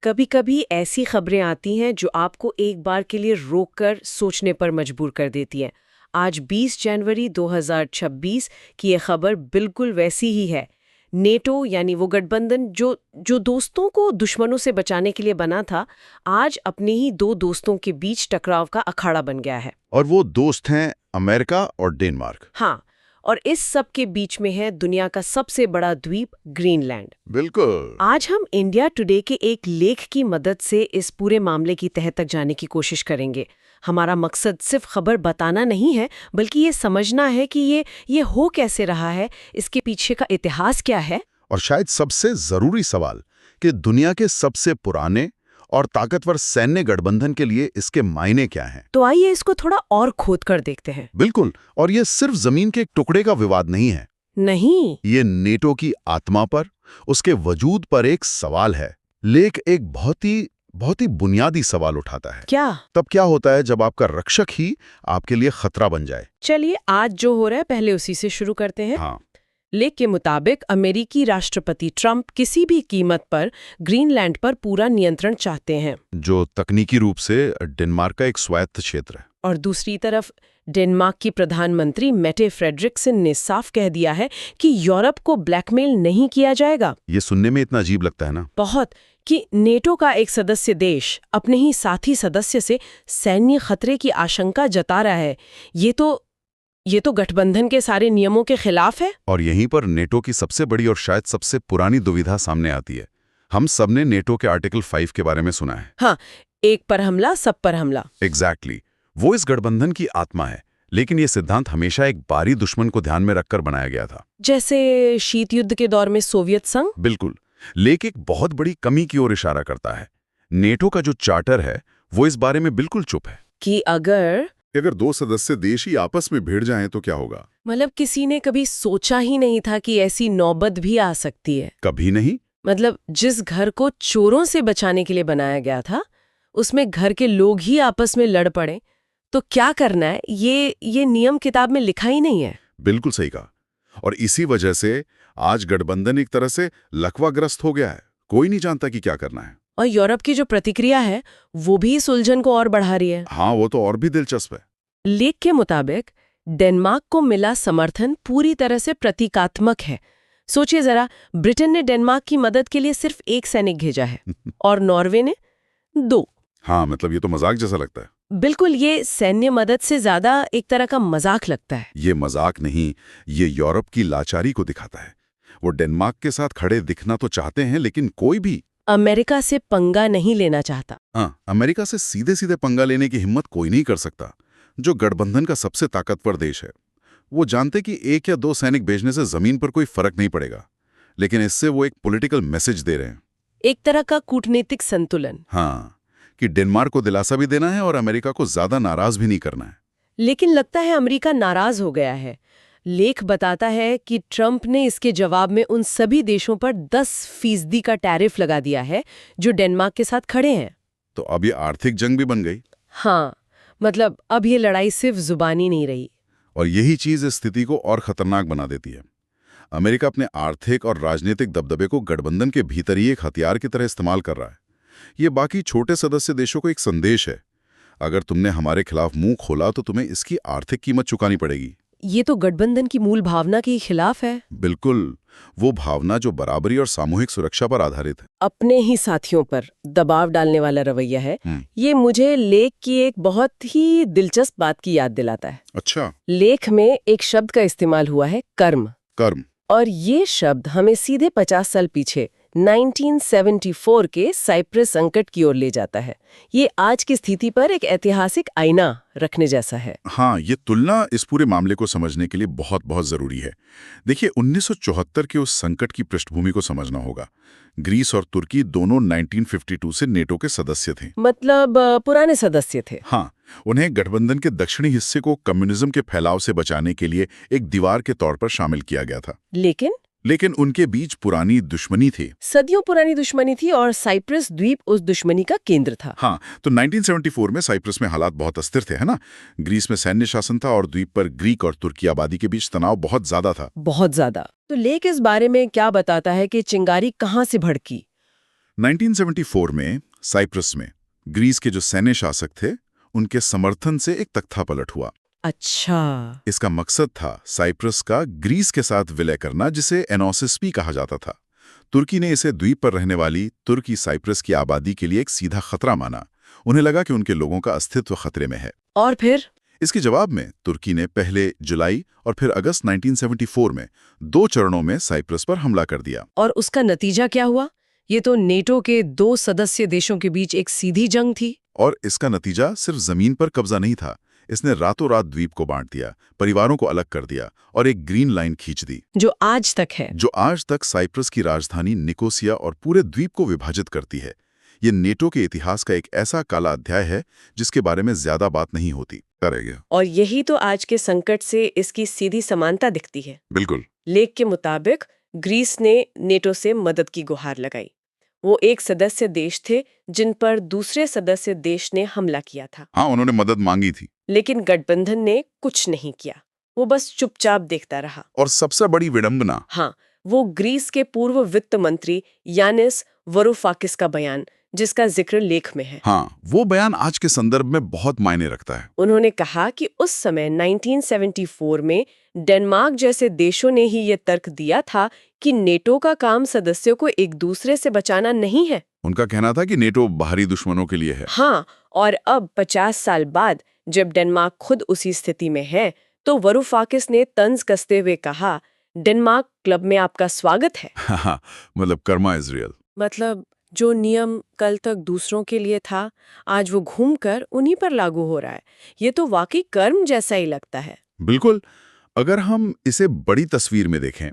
कभी कभी ऐसी खबरें आती हैं जो आपको एक बार के लिए रोककर सोचने पर मजबूर कर देती हैं। आज 20 जनवरी 2026 की ये खबर बिल्कुल वैसी ही है। नेटो यानी वो गठबंधन जो जो दोस्तों को दुश्मनों से बचाने के लिए बना था, आज अपने ही दो दोस्तों के बीच टकराव का अखाड़ा बन गया है। और वो दोस्त हैं अमेरिका और डेनमार्क। हाँ, और इस सब के बीच में है दुनिया का सबसे बड़ा द्वीप ग्रीनलैंड। बिल्कुल। आज हम इंडिया टुडे के एक लेख की मदद से इस पूरे मामले की तह तक जाने की कोशिश करेंगे। हमारा मकसद सिर्फ खबर बताना नहीं है, बल्कि ये समझना है कि ये हो कैसे रहा है, इसके पीछे का इतिहास क्या है। और शायद सबसे जरूरी सवाल कि दुनिया के सबसे पुराने और ताकतवर सैन्य गठबंधन के लिए इसके मायने क्या हैं। तो आइए इसको थोड़ा और खोद कर देखते हैं। बिल्कुल। और ये सिर्फ जमीन के एक टुकड़े का विवाद नहीं है। नहीं, ये नेटो की आत्मा पर, उसके वजूद पर एक सवाल है। लेख एक बहुत ही बुनियादी सवाल उठाता है। क्या? तब क्या होता है जब आपका रक्षक ही आपके लिए खतरा बन जाए। चलिए आज जो हो रहा है पहले उसी से शुरू करते हैं। हाँ। लेख के मुताबिक अमेरिकी राष्ट्रपति ट्रंप किसी भी कीमत पर ग्रीनलैंड पर पूरा नियंत्रण चाहते हैं, जो तकनीकी रूप से डेनमार्क का एक स्वायत्त क्षेत्र है। और दूसरी तरफ डेनमार्क की प्रधानमंत्री मेटे फ्रेडरिक्सन ने साफ कह दिया है कि यूरोप को ब्लैकमेल नहीं किया जाएगा। ये सुनने में इतना अजीब लगता है ना। बहुत, कि नेटो का एक सदस्य देश अपने ही साथी सदस्य से सैन्य खतरे की आशंका जता रहा है। ये तो गठबंधन के सारे नियमों के खिलाफ है। और यहीं पर नेटो की सबसे बड़ी और शायद सबसे पुरानी दुविधा सामने आती है। हम सबने नेटो के आर्टिकल 5 के बारे में सुना है। हाँ, एक पर हमला सब पर हमला। एग्जैक्टली। वो इस गठबंधन की आत्मा है, लेकिन ये सिद्धांत हमेशा एक बाहरी दुश्मन को ध्यान में रखकर बनाया गया था, जैसे शीत युद्ध के दौर में सोवियत संघ। बिल्कुल। लेकिन एक बहुत बड़ी कमी की ओर इशारा करता है। नेटो का जो चार्टर है वो इस बारे में बिल्कुल चुप है कि अगर दो सदस्य देश ही आपस में भिड़ जाएं तो क्या होगा। मतलब किसी ने कभी सोचा ही नहीं था कि ऐसी नौबत भी आ सकती है। कभी नहीं। मतलब जिस घर को चोरों से बचाने के लिए बनाया गया था, उसमें घर के लोग ही आपस में लड़ पड़े तो क्या करना है, ये नियम किताब में लिखा ही नहीं है। बिल्कुल सही कहा। और इसी वजह से आज गठबंधन एक तरह से लकवाग्रस्त हो गया है। कोई नहीं जानता कि क्या करना है। और यूरोप की जो प्रतिक्रिया है वो भी इस उलझन को और बढ़ा रही है। हाँ, वो तो और भी दिलचस्प है। लेख के मुताबिक डेनमार्क को मिला समर्थन पूरी तरह से प्रतीकात्मक है। सोचिए जरा, ब्रिटेन ने डेनमार्क की मदद के लिए सिर्फ एक सैनिक भेजा है और नॉर्वे ने 2। हाँ, मतलब ये तो मजाक जैसा लगता है। बिल्कुल, ये सैन्य मदद से ज्यादा एक तरह का मजाक लगता है। ये मजाक नहीं, ये यूरोप की लाचारी को दिखाता है। वो डेनमार्क के साथ खड़े दिखना तो चाहते हैं, लेकिन कोई भी अमेरिका से पंगा नहीं लेना चाहता। हाँ, अमेरिका से सीधे सीधे पंगा लेने की हिम्मत कोई नहीं कर सकता। जो गठबंधन का सबसे ताकतवर देश है, वो जानते कि 1 या 2 सैनिक भेजने से जमीन पर कोई फर्क नहीं पड़ेगा, लेकिन इससे वो एक पॉलिटिकल मैसेज दे रहे हैं। एक तरह का कूटनीतिक संतुलन। हाँ, कि डेनमार्क को दिलासा भी देना है और अमेरिका को ज्यादा नाराज भी नहीं करना है। लेकिन लगता है अमेरिका नाराज हो गया है। लेख बताता है कि ट्रंप ने इसके जवाब में उन सभी देशों पर 10% का टैरिफ लगा दिया है जो डेनमार्क के साथ खड़े हैं। तो अब ये आर्थिक जंग भी बन गई। हाँ, मतलब अब ये लड़ाई सिर्फ जुबानी नहीं रही। और यही चीज इस स्थिति को और खतरनाक बना देती है। अमेरिका अपने आर्थिक और राजनीतिक दबदबे को गठबंधन के भीतर ही एक हथियार की तरह इस्तेमाल कर रहा है। ये बाकी छोटे सदस्य देशों को एक संदेश है, अगर तुमने हमारे खिलाफ मुंह खोला तो तुम्हें इसकी आर्थिक कीमत चुकानी पड़ेगी। ये तो गठबंधन की मूल भावना के खिलाफ है। बिल्कुल, वो भावना जो बराबरी और सामूहिक सुरक्षा पर आधारित है। अपने ही साथियों पर दबाव डालने वाला रवैया है। ये मुझे लेख की एक बहुत ही दिलचस्प बात की याद दिलाता है। अच्छा। लेख में एक शब्द का इस्तेमाल हुआ है, कर्म। और ये शब्द हमें सीधे 50 साल पीछे 1974 के साइप्रस संकट की ओर ले जाता है। ये आज की स्थिति पर एक ऐतिहासिक आईना रखने जैसा है। हाँ, ये तुलना इस पूरे मामले को समझने के लिए बहुत बहुत जरूरी है। देखिए, 1974 के उस संकट की पृष्ठभूमि को समझना होगा। ग्रीस और तुर्की दोनों 1952 से नेटो के सदस्य थे। मतलब पुराने सदस्य थे। हाँ, उन्हें गठबंधन के दक्षिणी हिस्से को कम्युनिज्म के फैलाव से बचाने के लिए एक दीवार के तौर पर शामिल किया गया था। लेकिन उनके बीच पुरानी दुश्मनी थी, सदियों पुरानी दुश्मनी थी, और साइप्रस द्वीप उस दुश्मनी का केंद्र था। हाँ, तो 1974 में साइप्रस में हालात बहुत अस्थिर थे, है ना। ग्रीस में सैन्य शासन था और द्वीप पर ग्रीक और तुर्की आबादी के बीच तनाव बहुत ज्यादा था। बहुत ज्यादा। तो लेख इस बारे में क्या बताता है कि चिंगारी कहाँ से भड़की? 1974 में साइप्रस में ग्रीस के जो सैन्य शासक थे उनके समर्थन से एक तख्ता पलट हुआ। अच्छा। इसका मकसद था साइप्रस का ग्रीस के साथ विलय करना, जिसे एनोसिस भी कहा जाता था। तुर्की ने इसे द्वीप पर रहने वाली तुर्की साइप्रस की आबादी के लिए एक सीधा खतरा माना। उन्हें लगा कि उनके लोगों का अस्तित्व खतरे में है। और फिर इसके जवाब में तुर्की ने पहले जुलाई और फिर अगस्त 1974 में 2 चरणों में साइप्रस पर हमला कर दिया। और उसका नतीजा क्या हुआ? ये तो नेटो के 2 सदस्य देशों के बीच एक सीधी जंग थी। और इसका नतीजा सिर्फ जमीन पर कब्जा नहीं था, इसने रातों रात द्वीप को बांट दिया, परिवारों को अलग कर दिया और एक ग्रीन लाइन खींच दी, जो आज तक है। जो आज तक साइप्रस की राजधानी निकोसिया और पूरे द्वीप को विभाजित करती है। ये नेटो के इतिहास का एक ऐसा काला अध्याय है जिसके बारे में ज्यादा बात नहीं होती। करेगा। और यही तो आज के संकट से इसकी सीधी समानता दिखती है। बिल्कुल। लेख के मुताबिक ग्रीस ने नेटो से मदद की गुहार लगाई। वो एक सदस्य देश थे जिन पर दूसरे सदस्य देश ने हमला किया था। हाँ, उन्होंने मदद मांगी थी। लेकिन गठबंधन ने कुछ नहीं किया, वो बस चुपचाप देखता रहा। और सबसे बड़ी विडंबना, हाँ, वो ग्रीस के पूर्व वित्त मंत्री यानिस वरूफाकिस का बयान, जिसका जिक्र लेख में है। हाँ, वो बयान आज के संदर्भ में बहुत मायने रखता है। उन्होंने कहा कि उस समय 1974 में डेनमार्क जैसे देशों ने ही ये तर्क दिया था कि नेटो का काम सदस्यों को एक दूसरे से बचाना नहीं है। उनका कहना था कि नेटो बाहरी दुश्मनों के लिए है। हाँ, और अब 50 साल बाद जब डेनमार्क खुद उसी स्थिति में है, तो वरूफाकिस ने तंज कसते हुए कहा, डेनमार्क क्लब में आपका स्वागत है। मतलब कर्मा इज रियल। मतलब जो नियम कल तक दूसरों के लिए था, आज वो घूमकर उन्हीं पर लागू हो रहा है। ये तो वाकई कर्म जैसा ही लगता है। बिल्कुल। अगर हम इसे बड़ी तस्वीर में देखें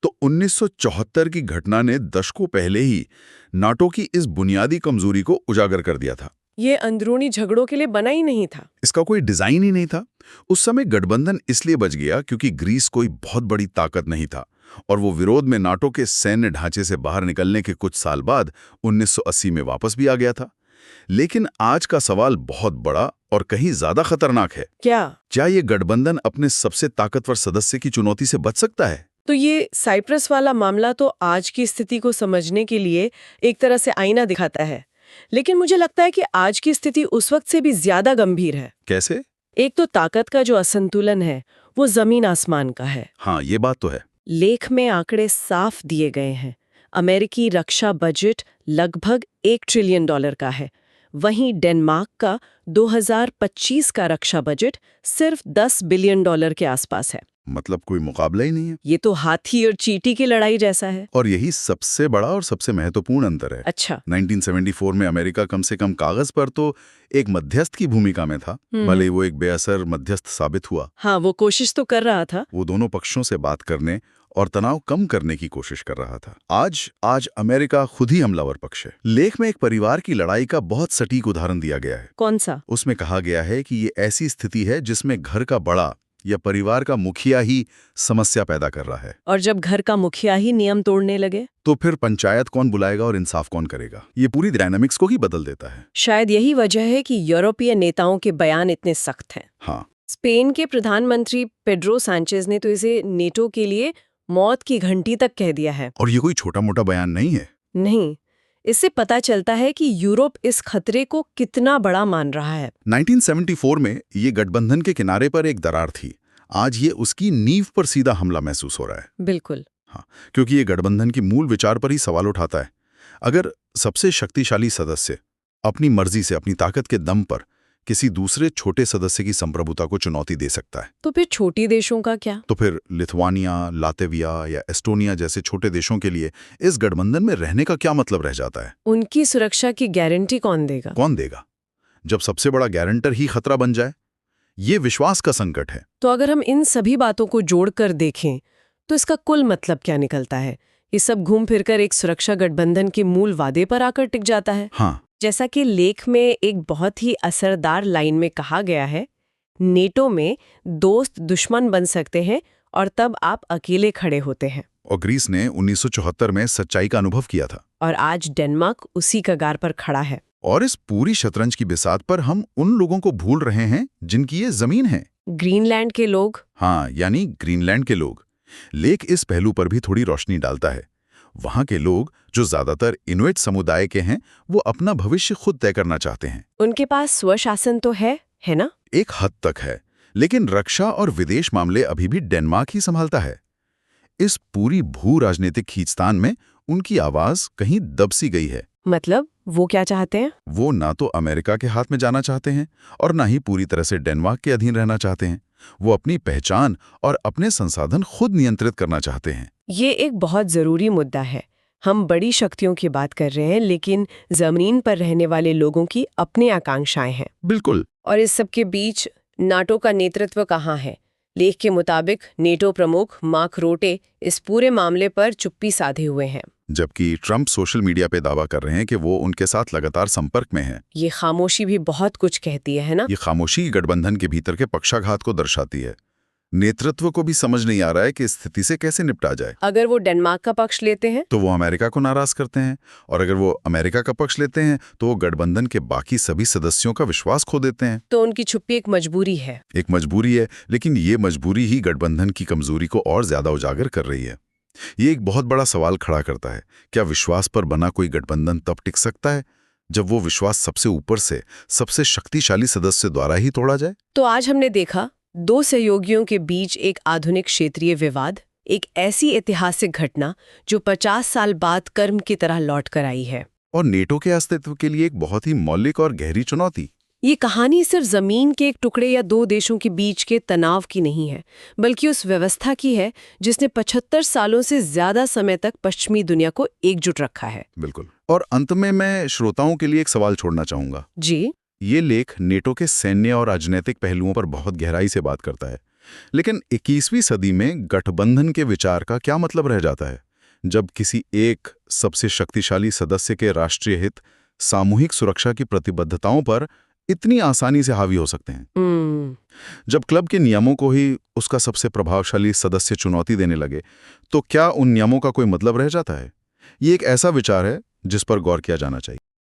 तो 1974 की घटना ने दशकों पहले ही नाटो की इस बुनियादी कमजोरी को उजागर कर दिया था। ये अंदरूनी झगड़ों के लिए बना ही नहीं था। इसका कोई डिजाइन ही नहीं था। उस समय गठबंधन इसलिए बच गया क्योंकि ग्रीस कोई बहुत बड़ी ताकत नहीं था और वो विरोध में नाटो के सैन्य ढांचे से बाहर निकलने के कुछ साल बाद 1980 में वापस भी आ गया था। लेकिन आज का सवाल बहुत बड़ा और कहीं ज्यादा खतरनाक है। क्या ये गठबंधन अपने सबसे ताकतवर सदस्य की चुनौती से बच सकता है? तो ये साइप्रस वाला मामला तो आज की स्थिति को समझने के लिए एक तरह से आईना दिखाता है, लेकिन मुझे लगता है कि आज की स्थिति उस वक्त से भी ज्यादा गंभीर है। कैसे? एक तो ताकत का जो असंतुलन है वो जमीन आसमान का है। हाँ, ये बात तो है। लेख में आंकड़े साफ दिए गए हैं। अमेरिकी रक्षा बजट लगभग $1 ट्रिलियन का है, वहीं डेनमार्क का 2025 का रक्षा बजट सिर्फ $10 बिलियन के आसपास है। मतलब कोई मुकाबला ही नहीं है। ये तो हाथी और चींटी की लड़ाई जैसा है। और यही सबसे बड़ा और सबसे महत्वपूर्ण अंतर है। अच्छा। 1974 में अमेरिका कम से कम कागज पर तो एक मध्यस्थ की भूमिका में था, भले वो एक बेअसर मध्यस्थ साबित हुआ। हाँ, वो कोशिश तो कर रहा था। वो दोनों पक्षों से बात करने और तनाव कम करने की कोशिश कर रहा था। आज अमेरिका खुद ही हमलावर पक्ष है। लेख में एक परिवार की लड़ाई का बहुत सटीक उदाहरण दिया गया है। कौन सा? उसमें कहा गया है कि ये ऐसी स्थिति है जिसमें घर का बड़ा या परिवार का मुखिया ही समस्या पैदा कर रहा है। और जब घर का मुखिया ही नियम तोड़ने लगे तो फिर पंचायत कौन बुलाएगा और इंसाफ कौन करेगा? ये पूरी डायनामिक्स को ही बदल देता है। शायद यही वजह है कि यूरोपीय नेताओं के बयान इतने सख्त हैं। हाँ। स्पेन के प्रधानमंत्री पेड्रो सांचेज ने तो इसे नेटो के लिए मौत की घंटी तक कह दिया है। और ये कोई छोटा मोटा बयान नहीं है। नहीं, इससे पता चलता है कि यूरोप इस खतरे को कितना बड़ा मान रहा है। 1974 में ये गठबंधन के किनारे पर एक दरार थी। आज ये उसकी नींव पर सीधा हमला महसूस हो रहा है। बिल्कुल। हाँ, क्योंकि ये गठबंधन की मूल विचार पर ही सवाल उठाता है। अगर सबसे शक्तिशाली सदस्य अपनी मर्जी से, अपनी ताकत के दम पर किसी दूसरे छोटे सदस्य की संप्रभुता को चुनौती दे सकता है, तो फिर छोटी देशों का क्या? तो फिर लिथुआनिया, लातविया या एस्टोनिया जैसे छोटे देशों के लिए इस गठबंधन में रहने का क्या मतलब रह जाता है? उनकी सुरक्षा की गारंटी कौन देगा? कौन देगा जब सबसे बड़ा गारंटर ही खतरा बन जाए? ये विश्वास का संकट है। तो अगर हम इन सभी बातों को जोड़कर देखें तो इसका कुल मतलब क्या निकलता है? ये सब घूम फिरकर एक सुरक्षा गठबंधन के मूल वादे पर आकर टिक जाता है। हाँ। जैसा कि लेख में एक बहुत ही असरदार लाइन में कहा गया है, नेटो में दोस्त दुश्मन बन सकते हैं और तब आप अकेले खड़े होते हैं। और ग्रीस ने 1974 में सच्चाई का अनुभव किया था। और आज डेनमार्क उसी कगार पर खड़ा है। और इस पूरी शतरंज की बिसात पर हम उन लोगों को भूल रहे हैं जिनकी ये जमीन है। ग्रीनलैंड के लोग। हाँ, यानी ग्रीनलैंड के लोग। लेख इस पहलू पर भी थोड़ी रोशनी डालता है। वहां के लोग, जो ज्यादातर इनुइट समुदाय के हैं, वो अपना भविष्य खुद तय करना चाहते हैं। उनके पास स्वशासन तो है ना? एक हद तक है, लेकिन रक्षा और विदेश मामले अभी भी डेनमार्क ही संभालता है। इस पूरी भू राजनीतिक खींचतान में उनकी आवाज कहीं दब सी गई है। मतलब वो क्या चाहते हैं? वो ना तो अमेरिका के हाथ में जाना चाहते हैं और ना ही पूरी तरह से डेनमार्क के अधीन रहना चाहते हैं। वो अपनी पहचान और अपने संसाधन खुद नियंत्रित करना चाहते हैं। ये एक बहुत जरूरी मुद्दा है। हम बड़ी शक्तियों की बात कर रहे हैं, लेकिन जमीन पर रहने वाले लोगों की अपनी आकांक्षाएं हैं। बिल्कुल। और इस सब के बीच नाटो का नेतृत्व कहाँ है? लेख के मुताबिक नेटो प्रमुख मार्क रोटे इस पूरे मामले पर चुप्पी साधे हुए हैं, जबकि ट्रंप सोशल मीडिया पे दावा कर रहे हैं कि वो उनके साथ लगातार संपर्क में हैं। ये खामोशी भी बहुत कुछ कहती है ना? ये खामोशी गठबंधन के भीतर के पक्षाघात को दर्शाती है। नेतृत्व को भी समझ नहीं आ रहा है कि स्थिति से कैसे निपटा जाए। अगर वो डेनमार्क का पक्ष लेते हैं तो वो अमेरिका को नाराज करते हैं, और अगर वो अमेरिका का पक्ष लेते हैं तो वो गठबंधन के बाकी सभी सदस्यों का विश्वास खो देते हैं। तो उनकी छुप्पी एक मजबूरी है। एक मजबूरी है, लेकिन ये मजबूरी ही गठबंधन की कमजोरी को और ज्यादा उजागर कर रही है। ये एक बहुत बड़ा सवाल खड़ा करता है, क्या विश्वास पर बना कोई गठबंधन तब टिक सकता है जब वो विश्वास सबसे ऊपर से, सबसे शक्तिशाली सदस्य द्वारा ही तोड़ा जाए? तो आज हमने देखा दो सहयोगियों के बीच एक आधुनिक क्षेत्रीय विवाद, एक ऐसी ऐतिहासिक घटना जो 50 साल बाद कर्म की तरह लौट कर आई है, और नेटो के अस्तित्व के लिए एक बहुत ही मौलिक और गहरी चुनौती। ये कहानी सिर्फ जमीन के एक टुकड़े या दो देशों के बीच के तनाव की नहीं है, बल्कि उस व्यवस्था की है जिसने 75 सालों से ज्यादा समय तक पश्चिमी दुनिया को एकजुट रखा है। बिल्कुल। और अंत में मैं श्रोताओं के लिए एक सवाल छोड़ना चाहूंगा। जी। ये लेख नेटो के सैन्य और राजनीतिक पहलुओं पर बहुत गहराई से बात करता है, लेकिन 21वीं सदी में गठबंधन के विचार का क्या मतलब रह जाता है जब किसी एक सबसे शक्तिशाली सदस्य के राष्ट्रीय हित, सामूहिक सुरक्षा की प्रतिबद्धताओं पर इतनी आसानी से हावी हो सकते हैं? जब क्लब के नियमों को ही उसका सबसे प्रभावशाली सदस्य चुनौती देने लगे, तो क्या उन नियमों का कोई मतलब रह जाता है? ये एक ऐसा विचार है जिस पर गौर किया जाना चाहिए।